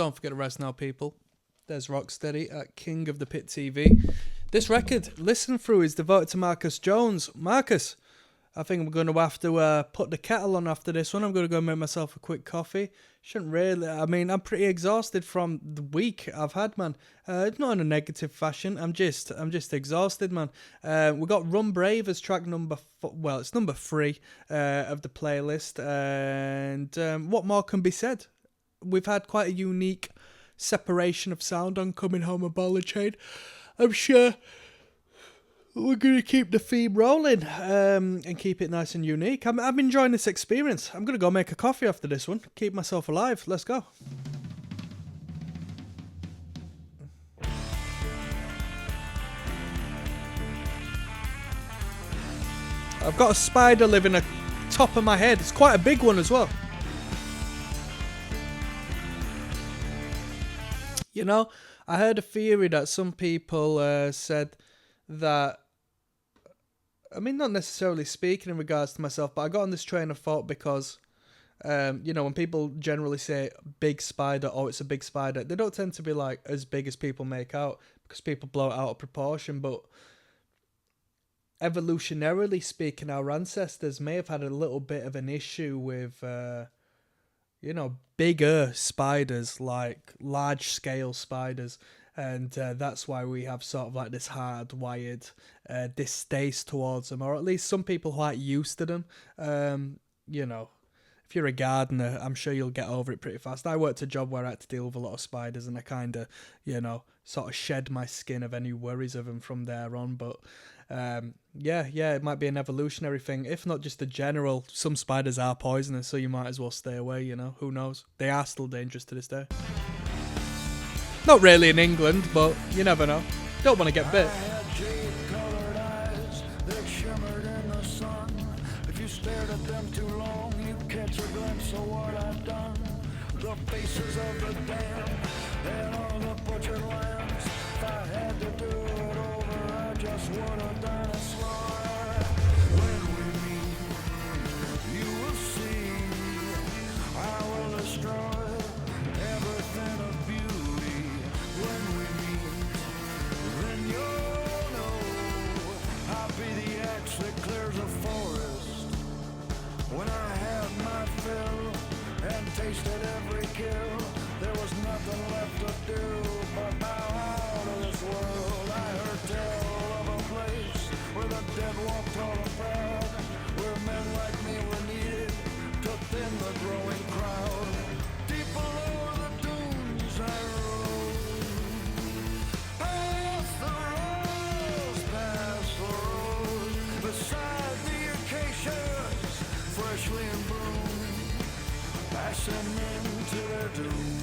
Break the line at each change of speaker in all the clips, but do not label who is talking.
Don't forget to rest now, people. There's ROCKSTEADY at King of the Pit TV. This record, listen through, is devoted to Marcus Jones. Marcus, I think I'm going to have to put the kettle on after this one. I'm going to go make myself a quick coffee. Shouldn't really. I mean, I'm pretty exhausted from the week I've had, man. It's not in a negative fashion. I'm just exhausted, man. We got Rumbrave as track number it's number 3 of the playlist. And what more can be said? We've had quite a unique separation of sound on Coming Home and Ball and Chain. I'm sure we're going to keep the theme rolling and keep it nice and unique. I'm enjoying this experience. I'm going to go make a coffee after this one. Keep myself alive. Let's go. I've got a spider living on top of my head. It's quite a big one as well. You know, I heard a theory that some people said that, I mean, not necessarily speaking in regards to myself, but I got on this train of thought because, you know, when people generally say big spider, oh, it's a big spider, they don't tend to be like as big as people make out because people blow it out of proportion. But evolutionarily speaking, our ancestors may have had a little bit of an issue with, you know, bigger spiders, like large-scale spiders. And that's why we have sort of like this hardwired distaste towards them, or at least some people who aren't used to them. You know, if you're a gardener, I'm sure you'll get over it pretty fast. I worked a job where I had to deal with a lot of spiders, and I kind of, you know, sort of shed my skin of any worries of them from there on. But yeah, it might be an evolutionary thing. If not just a general, some spiders are poisonous, so you might as well stay away, you know. Who knows? They are still dangerous to this day. Not really in England, but you never know. Don't want to get bit.
Jade-colored eyes that shimmered in the sun. If you stared at them too long, you'd catch a glimpse of what I've done. The faces of the damned and all the butchered lambs. If I had to do it over, I just would have done it slower. When we meet, you will see I will destroy everything of beauty. When we meet, then you'll know I'll be the axe that clears a forest. When I had my fill and tasted every kill, there was nothing left to do but bow out of this world. I heard tell of a place where the dead walk tall and proud, where men like me were needed to thin the growing crowd. Deep below the dunes I rode, past the rose, beside the acacias, freshly in bloom, passing into their doom.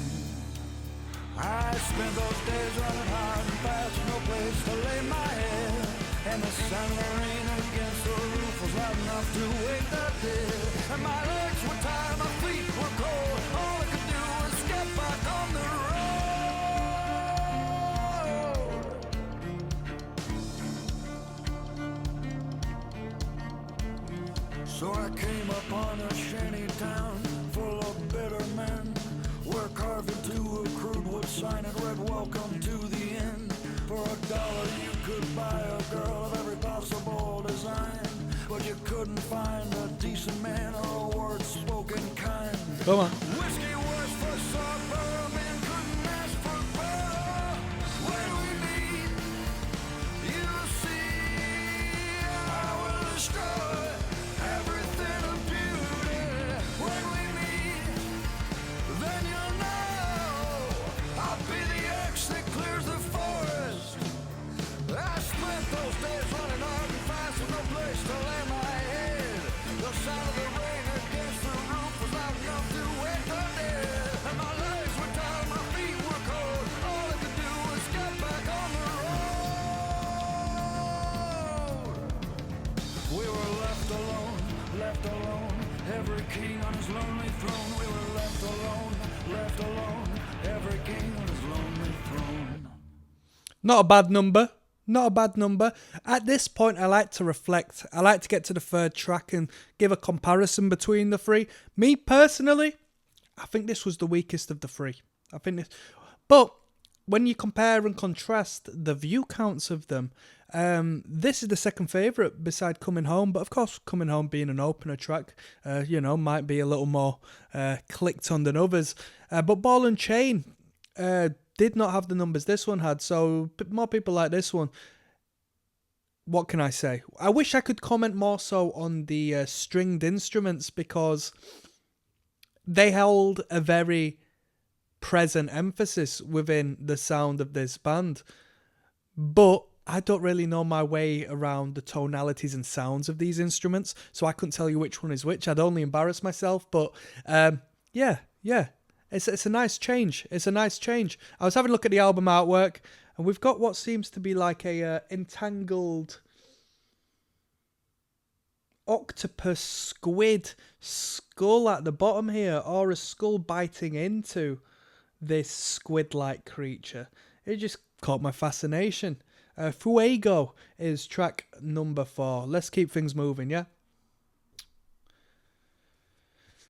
I spent those days running hard and fast, no place to lay my head, and the sound of the rain against the roof was loud enough to wake the dead. And my legs were tired, my feet were cold, all I could do was get back on the road. So I came upon a shanty town full of bitter men, where carved into a crude wood sign it read, "Welcome to the end." For $1 you could buy a girl of every possible design, but you couldn't find a decent man or a word spoken kind.
Come on.
Whiskey was for supper, men couldn't ask for better. When we meet, you'll see I will destroy everything of beauty. When we meet, then you'll know I'll be the axe that clears the forest. I spent those days running hard and fast with no place to lay my head. The sound of the rain against the roof was loud enough to wake the dead. And my legs were tired, my feet were cold, all I could do was get back on the road. We were left alone, every king on his lonely throne. We were left alone, every king on his lonely throne.
Not a bad number. Not a bad number. At this point, I like to reflect. I like to get to the third track and give a comparison between the three. Me, personally, I think this was the weakest of the three. I think this, but when you compare and contrast the view counts of them, this is the second favourite beside Coming Home. But of course, Coming Home being an opener track, might be a little more clicked on than others. But Ball and Chain did not have the numbers this one had, so more people like this one. What can I say? I wish I could comment more so on the stringed instruments, because they held a very present emphasis within the sound of this band. But I don't really know my way around the tonalities and sounds of these instruments, so I couldn't tell you which one is which. I'd only embarrass myself. But yeah. It's a nice change. It's a nice change. I was having a look at the album artwork, and we've got what seems to be like a entangled octopus squid skull at the bottom here, or a skull biting into this squid-like creature. It just caught my fascination. Fuego is track number 4. Let's keep things moving, yeah?